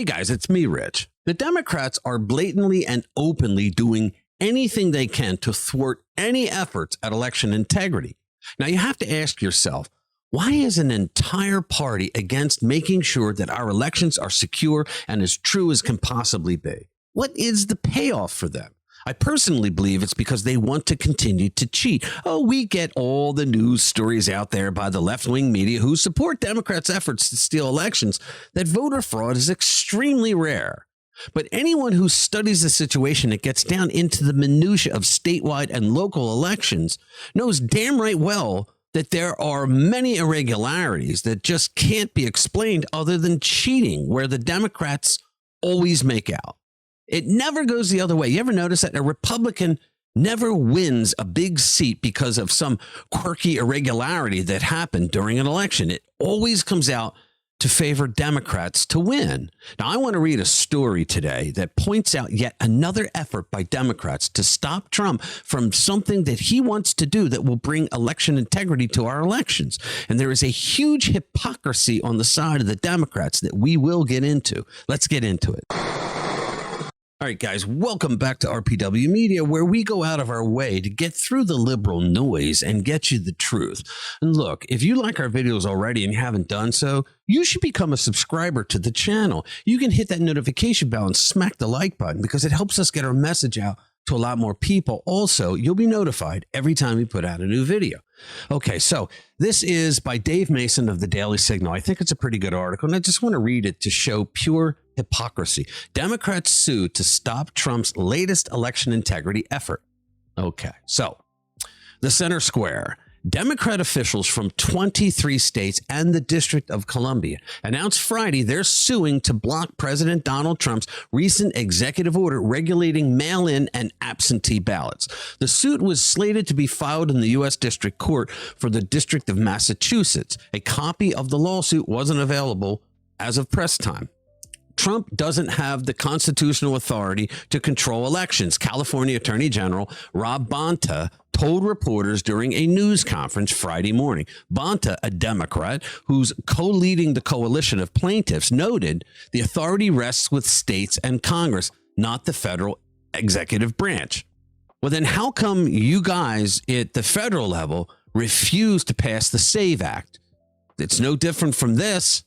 Hey guys, it's me, Rich. The Democrats are blatantly and openly doing anything they can to thwart any efforts at election integrity. Now you have to ask yourself, why is an entire party against making sure that our elections are secure and as true as can possibly be? What is the payoff for them? I personally believe it's because they want to continue to cheat. Oh, we get all the news stories out there by the left-wing media who support Democrats' efforts to steal elections that voter fraud is extremely rare. But anyone who studies the situation that gets down into the minutia of statewide and local elections knows damn right well that there are many irregularities that just can't be explained other than cheating, where the Democrats always make out. It never goes the other way. You ever notice that a Republican never wins a big seat because of some quirky irregularity that happened during an election? It always comes out to favor Democrats to win. Now, I want to read a story today that points out yet another effort by Democrats to stop Trump from something that he wants to do that will bring election integrity to our elections. And there is a huge hypocrisy on the side of the Democrats that we will get into. Let's get into it. All right, guys, welcome back to RPW Media, where we go out of our way to get through the liberal noise and get you the truth. And look, if you like our videos already and you haven't done so, you should become a subscriber to the channel. You can hit that notification bell and smack the like button because it helps us get our message out to a lot more people. Also, you'll be notified every time we put out a new video. Okay, so this is by Dave Mason of the Daily Signal. I think it's a pretty good article, and I just want to read it to show pure hypocrisy. Democrats sue to stop Trump's latest election integrity effort. Okay, so the Center Square. Democrat officials from 23 states and the District of Columbia announced Friday they're suing to block President Donald Trump's recent executive order regulating mail-in and absentee ballots. The suit was slated to be filed in the U.S. District Court for the District of Massachusetts. A copy of the lawsuit wasn't available as of press time. Trump doesn't have the constitutional authority to control elections, California Attorney General Rob Bonta told reporters during a news conference Friday morning. Bonta, a Democrat who's co-leading the coalition of plaintiffs, noted the authority rests with states and Congress, not the federal executive branch. Well, then how come you guys at the federal level refuse to pass the SAVE Act? It's no different from this.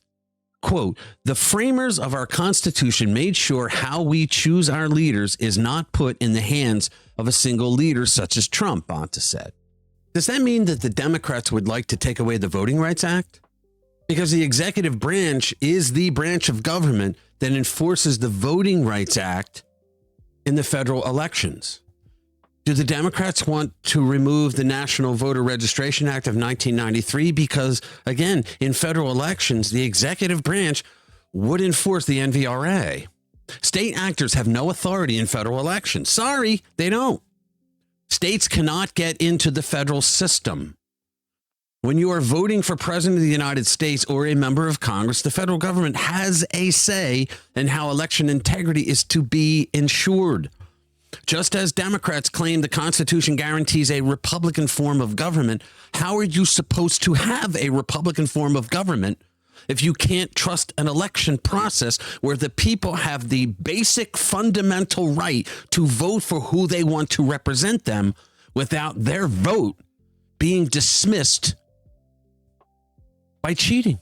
Quote, the framers of our Constitution made sure how we choose our leaders is not put in the hands of a single leader such as Trump, Bonta said. Does that mean that the Democrats would like to take away the Voting Rights Act? Because the executive branch is the branch of government that enforces the Voting Rights Act in the federal elections. Do the Democrats want to remove the National Voter Registration Act of 1993? Because, again, in federal elections, the executive branch would enforce the NVRA. State actors have no authority in federal elections. Sorry, they don't. States cannot get into the federal system. When you are voting for President of the United States or a member of Congress, the federal government has a say in how election integrity is to be ensured. Just as Democrats claim the Constitution guarantees a Republican form of government, how are you supposed to have a Republican form of government if you can't trust an election process where the people have the basic fundamental right to vote for who they want to represent them without their vote being dismissed by cheating?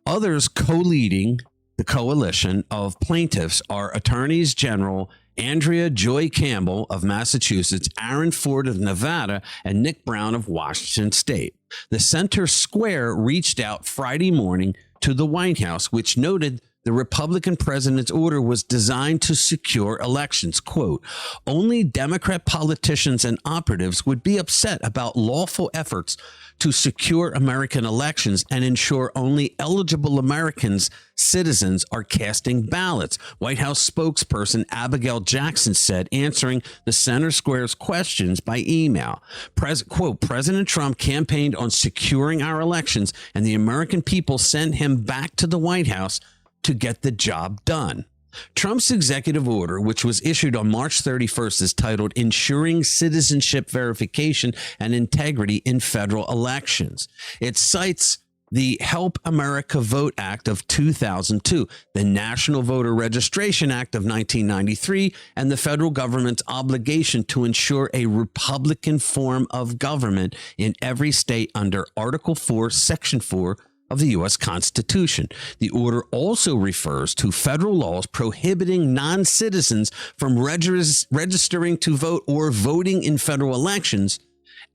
Others co-leading the coalition of plaintiffs are Attorneys General Andrea Joy Campbell of Massachusetts, Aaron Ford of Nevada, and Nick Brown of Washington State. The Center Square reached out Friday morning to the White House, which noted the Republican president's order was designed to secure elections. Quote, only Democrat politicians and operatives would be upset about lawful efforts to secure American elections and ensure only eligible Americans, citizens, are casting ballots, White House spokesperson Abigail Jackson said, answering the Center Square's questions by email. Quote, President Trump campaigned on securing our elections, and the American people sent him back to the White House to get the job done. Trump's executive order, which was issued on March 31st, is titled Ensuring Citizenship Verification and Integrity in Federal Elections. It cites the Help America Vote Act of 2002, the National Voter Registration Act of 1993, and the federal government's obligation to ensure a Republican form of government in every state under Article 4, Section 4 of the U.S. Constitution. The order also refers to federal laws prohibiting non-citizens from registering to vote or voting in federal elections,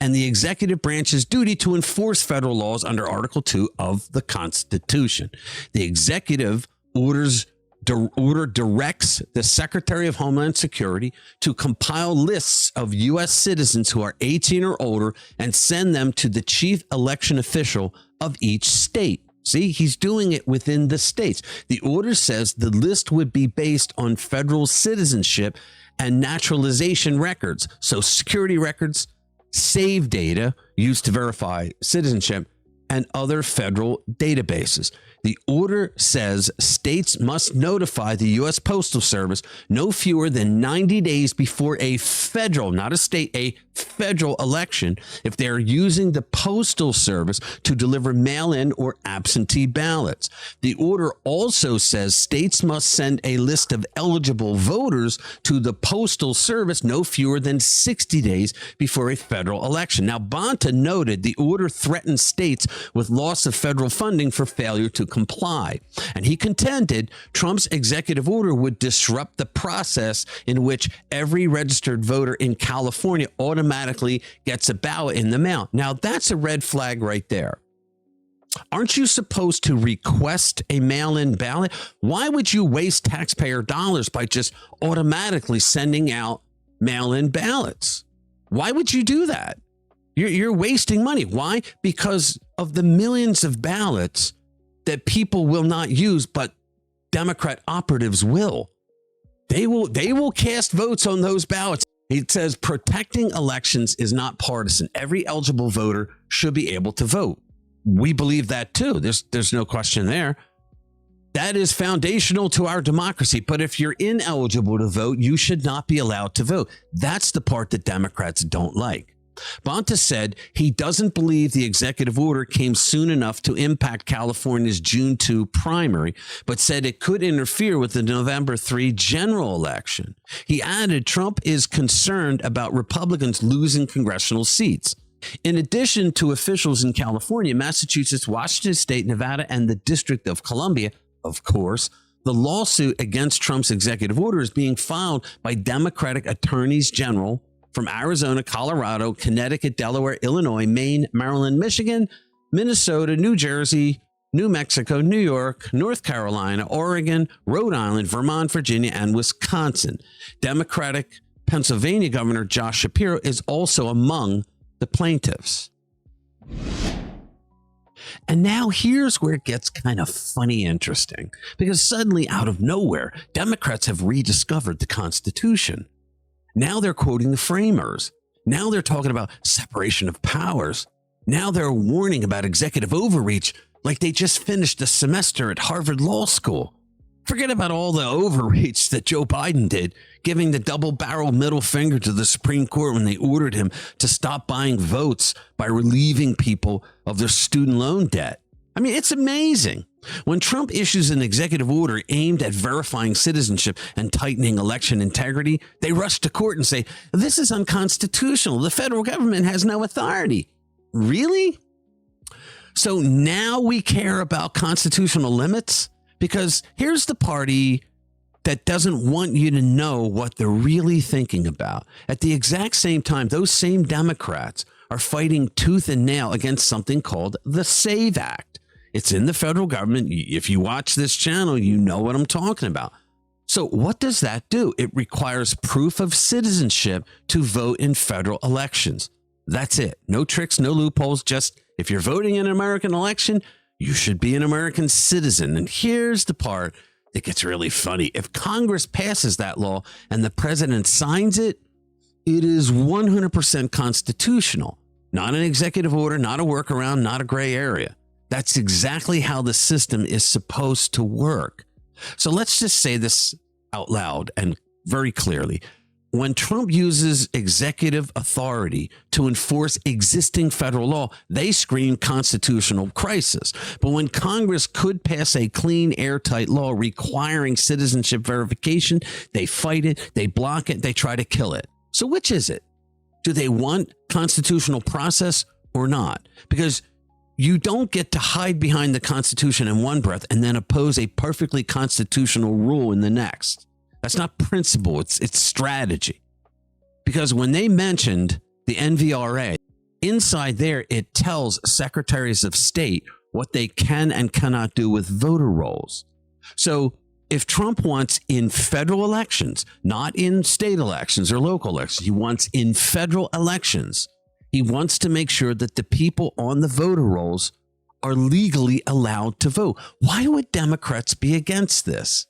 and the executive branch's duty to enforce federal laws under Article 2 of the Constitution. The executive order directs the Secretary of Homeland Security to compile lists of U.S. citizens who are 18 or older and send them to the chief election official of each state. See, he's doing it within the states. The order says the list would be based on federal citizenship and naturalization records, so security records, save data used to verify citizenship, and other federal databases. The order says states must notify the U.S. Postal Service no fewer than 90 days before a federal, not a state, a federal election if they're using the Postal Service to deliver mail-in or absentee ballots. The order also says states must send a list of eligible voters to the Postal Service no fewer than 60 days before a federal election. Now, Bonta noted the order threatens states with loss of federal funding for failure to comply. And he contended Trump's executive order would disrupt the process in which every registered voter in California automatically gets a ballot in the mail. Now, that's a red flag right there. Aren't you supposed to request a mail-in ballot? Why would you waste taxpayer dollars by just automatically sending out mail-in ballots? Why would you do that? You're wasting money. Why? Because of the millions of ballots that people will not use, but Democrat operatives will. They will cast votes on those ballots. It says protecting elections is not partisan. Every eligible voter should be able to vote. We believe that too. There's no question there. That is foundational to our democracy. But if you're ineligible to vote, you should not be allowed to vote. That's the part that Democrats don't like. Bonta said he doesn't believe the executive order came soon enough to impact California's June 2 primary, but said it could interfere with the November 3 general election. He added Trump is concerned about Republicans losing congressional seats. In addition to officials in California, Massachusetts, Washington State, Nevada, and the District of Columbia, of course, the lawsuit against Trump's executive order is being filed by Democratic attorneys general from Arizona, Colorado, Connecticut, Delaware, Illinois, Maine, Maryland, Michigan, Minnesota, New Jersey, New Mexico, New York, North Carolina, Oregon, Rhode Island, Vermont, Virginia, and Wisconsin. Democratic Pennsylvania Governor Josh Shapiro is also among the plaintiffs. And now here's where it gets kind of funny interesting, because suddenly out of nowhere, Democrats have rediscovered the Constitution. Now they're quoting the framers. Now they're talking about separation of powers. Now they're warning about executive overreach like they just finished a semester at Harvard Law School. Forget about all the overreach that Joe Biden did, giving the double-barrel middle finger to the Supreme Court when they ordered him to stop buying votes by relieving people of their student loan debt. I mean, it's amazing. When Trump issues an executive order aimed at verifying citizenship and tightening election integrity, they rush to court and say, this is unconstitutional. The federal government has no authority. Really? So now we care about constitutional limits? Because here's the party that doesn't want you to know what they're really thinking about. At the exact same time, those same Democrats are fighting tooth and nail against something called the SAVE Act. It's in the federal government. If you watch this channel, you know what I'm talking about. So what does that do? It requires proof of citizenship to vote in federal elections. That's it. No tricks, no loopholes. Just if you're voting in an American election, you should be an American citizen. And here's the part that gets really funny. If Congress passes that law and the president signs it, it is 100% constitutional. Not an executive order, not a workaround, not a gray area. That's exactly how the system is supposed to work. So let's just say this out loud and very clearly. when Trump uses executive authority to enforce existing federal law, they scream constitutional crisis. But when Congress could pass a clean, airtight law requiring citizenship verification, they fight it, they block it, they try to kill it. So which is it? Do they want constitutional process or not? Because you don't get to hide behind the Constitution in one breath and then oppose a perfectly constitutional rule in the next. That's not principle, it's strategy. Because when they mentioned the NVRA, inside there, it tells secretaries of state what they can and cannot do with voter rolls. So if Trump wants in federal elections, not in state elections or local elections, he wants in federal elections, he wants to make sure that the people on the voter rolls are legally allowed to vote. Why would Democrats be against this?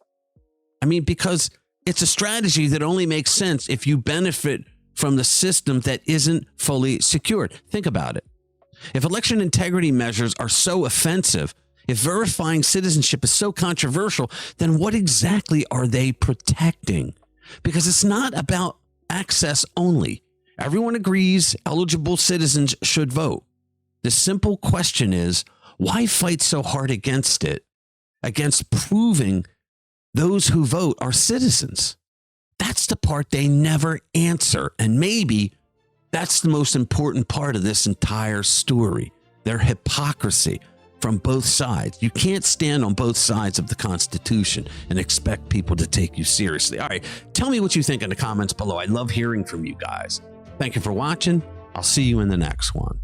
I mean, because it's a strategy that only makes sense if you benefit from the system that isn't fully secured. Think about it. If election integrity measures are so offensive, if verifying citizenship is so controversial, then what exactly are they protecting? Because it's not about access only. Everyone agrees eligible citizens should vote. The simple question is, why fight so hard against it, against proving those who vote are citizens? That's the part they never answer. And maybe that's the most important part of this entire story, their hypocrisy from both sides. You can't stand on both sides of the Constitution and expect people to take you seriously. All right, tell me what you think in the comments below. I love hearing from you guys. Thank you for watching. I'll see you in the next one.